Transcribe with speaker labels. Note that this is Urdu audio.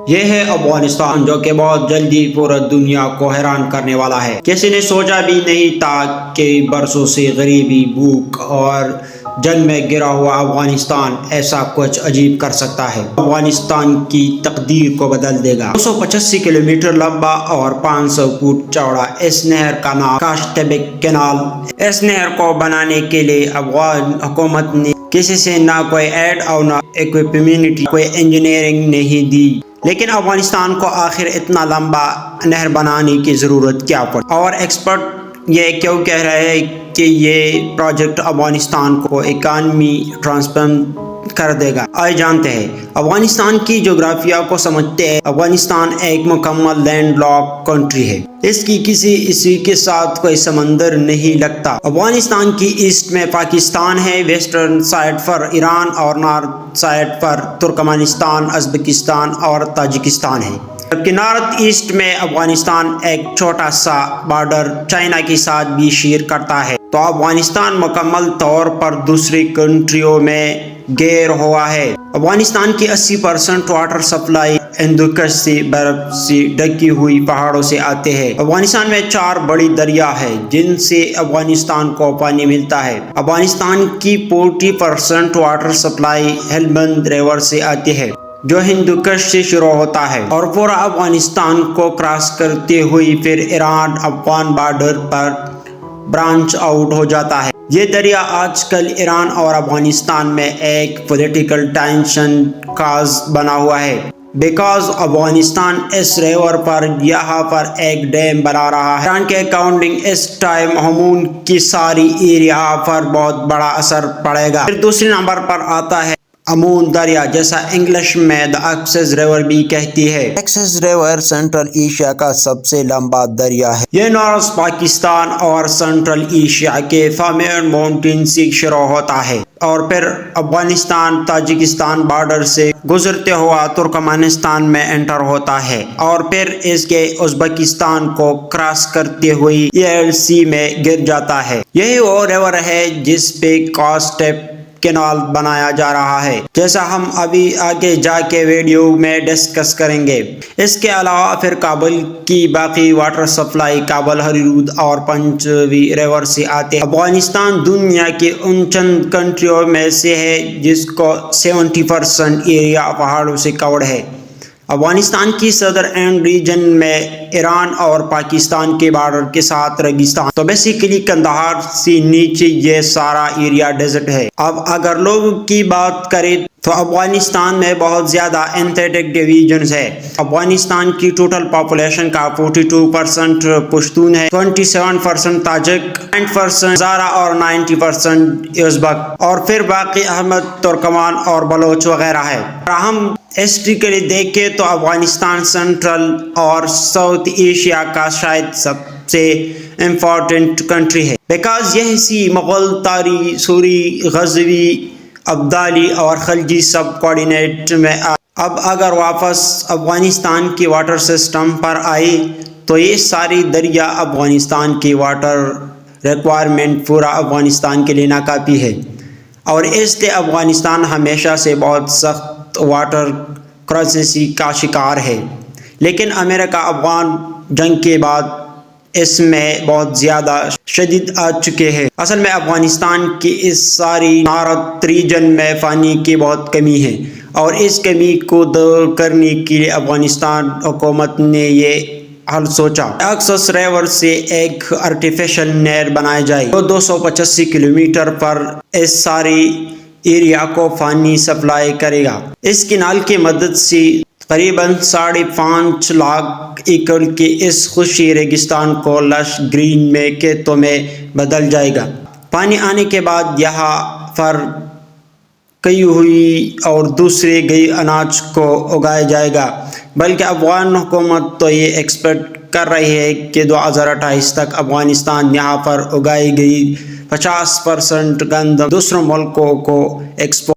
Speaker 1: یہ ہے افغانستان جو کہ بہت جلدی پورا دنیا کو حیران کرنے والا ہے۔ کسی نے سوچا بھی نہیں تھا کہ برسوں سے غریبی، بھوک اور جنگ میں گرا ہوا افغانستان ایسا کچھ عجیب کر سکتا ہے۔ افغانستان کی تقدیر کو بدل دے گا۔ 285 کلومیٹر لمبا اور 500 فٹ چوڑا اس نہر کا نام کاشتبک کینال۔ اس نہر کو بنانے کے لیے افغان حکومت نے کسی سے نہ کوئی ایڈ اور نہ اکوپمنٹ، کوئی انجینئرنگ نہیں دی۔ لیکن افغانستان کو آخر اتنا لمبا نہر بنانے کی ضرورت کیا پڑی، اور ایکسپرٹ یہ کیوں کہہ رہے ہیں کہ یہ پروجیکٹ افغانستان کو اکانومی ٹرانسفارم کر دے گا؟ آئے جانتے ہیں۔ افغانستان کی جغرافیہ کو سمجھتے ہیں۔ افغانستان ایک مکمل لینڈ لاک کنٹری ہے۔ اس کی کسی حصے کے ساتھ کوئی سمندر نہیں لگتا۔ افغانستان کی ایسٹ میں پاکستان ہے، ویسٹرن سائڈ پر ایران اور نارتھ سائڈ پر ترکمانستان، ازبکستان اور تاجکستان ہے، جبکہ نارتھ ایسٹ میں افغانستان ایک چھوٹا سا بارڈر چائنا کے ساتھ بھی شیئر کرتا ہے۔ تو افغانستان مکمل طور پر دوسری کنٹریوں میں گھیر ہوا ہے۔ افغانستان کی 80% واٹر سپلائی ہندوکش سے برف سے ڈھکی ہوئی پہاڑوں سے آتے ہیں۔ افغانستان میں 4 بڑی دریا ہیں جن سے افغانستان کو پانی ملتا ہے۔ افغانستان کی 40% واٹر سپلائی ہلمند ریور سے آتی ہے جو ہندوکش سے شروع ہوتا ہے اور پورا افغانستان کو کراس کرتے ہوئے پھر ایران افغان بارڈر پر برانچ آؤٹ ہو جاتا ہے۔ یہ دریا آج کل ایران اور افغانستان میں ایک پولیٹیکل ٹینشن کاز بنا ہوا ہے، بیکاز افغانستان اس ریور پر یہاں پر ایک ڈیم بنا رہا ہے۔ ایران کے اکارڈنگ اس ٹائم ہمون کی ساری ایریا پر بہت بڑا اثر پڑے گا۔ پھر دوسرے نمبر پر آتا ہے امون دریا، جیسا انگلش میں دا ایکسس ریور بھی کہتی ہے۔ ایکسس ریور سینٹرل ایشیا کا سب سے لمبا دریا ہے۔ یہ نارتھ پاکستان اور سینٹرل ایشیا کے فامین ماؤنٹین سے شروع ہوتا ہے اور پھر افغانستان تاجکستان بارڈر سے گزرتے ہوا ترکمانستان میں انٹر ہوتا ہے اور پھر اس کے ازبکستان کو کراس کرتے ہوئے ایل سی میں گر جاتا ہے۔ یہی وہ ریور ہے جس پہ کاسٹیپ کینال بنایا جا رہا ہے، جیسا ہم ابھی آگے جا کے ویڈیو میں ڈسکس کریں گے۔ اس کے علاوہ پھر کابل کی باقی واٹر سپلائی کابل، ہریرود اور پنچوی ریور سے آتے ہیں۔ افغانستان دنیا کی ان چند کنٹریوں میں سے ہے جس کو 70% ایریا پہاڑوں سے کورڈ ہے۔ افغانستان کی صدر اینڈ ریجن میں ایران اور پاکستان کے بارڈر کے ساتھ ریگستان، تو بیسیکلی قندھار سے نیچے یہ سارا ایریا ڈیزرٹ ہے۔ اب اگر لوگوں کی بات کریں تو افغانستان میں بہت زیادہ ایتھنک ڈویژنز ہے۔ افغانستان کی ٹوٹل پاپولیشن کا 42% پشتون ہے، 27% تاجک، 9% ہزارہ اور 90% ازبک، اور پھر باقی احمد، ترکمان اور بلوچ وغیرہ ہے۔ ہم ہسٹریکلی دیکھیں تو افغانستان سینٹرل اور ساؤتھ ایشیا کا شاید سب سے امپورٹنٹ کنٹری ہے، بیکاز یہ سی مغل، تاری، سوری، غزوی، ابدالی اور خلجی سب کوآرڈینیٹ میں آئے۔ اب اگر واپس افغانستان کی واٹر سسٹم پر آئے تو یہ ساری دریا افغانستان کی واٹر ریکوائرمنٹ پورا افغانستان کے لیے ناکافی ہے، اور اس لیے افغانستان ہمیشہ سے بہت سخت واٹر کرائسس کا شکار ہے۔ لیکن امریکہ افغان جنگ کے بعد اس میں بہت زیادہ شدید آ چکے ہیں۔ اصل میں افغانستان کی اس ساری نارتھ ریجن میں پانی کی بہت کمی ہے، اور اس کمی کو دور کرنے کے لیے افغانستان حکومت نے یہ حل سوچا۔ ایکسس ریور سے ایک آرٹیفیشل نہر بنائی جائے جو 285 کلومیٹر پر اس ساری ایریا کو پانی سپلائی کرے گا۔ اس کینال کی مدد سے تقریباً 5.5 لاکھ ایکڑ کے اس خشکی ریگستان کو لش گرین میں کھیتوں میں بدل جائے گا۔ پانی آنے کے بعد یہاں پر کئی ہوئی اور دوسرے گئی اناج کو اگایا جائے گا، بلکہ افغان حکومت تو یہ ایکسپیکٹ کر رہی ہے کہ 2028 تک افغانستان یہاں پر اگائی گئی 50% گندم دوسروں ملکوں کو ایکسپورٹ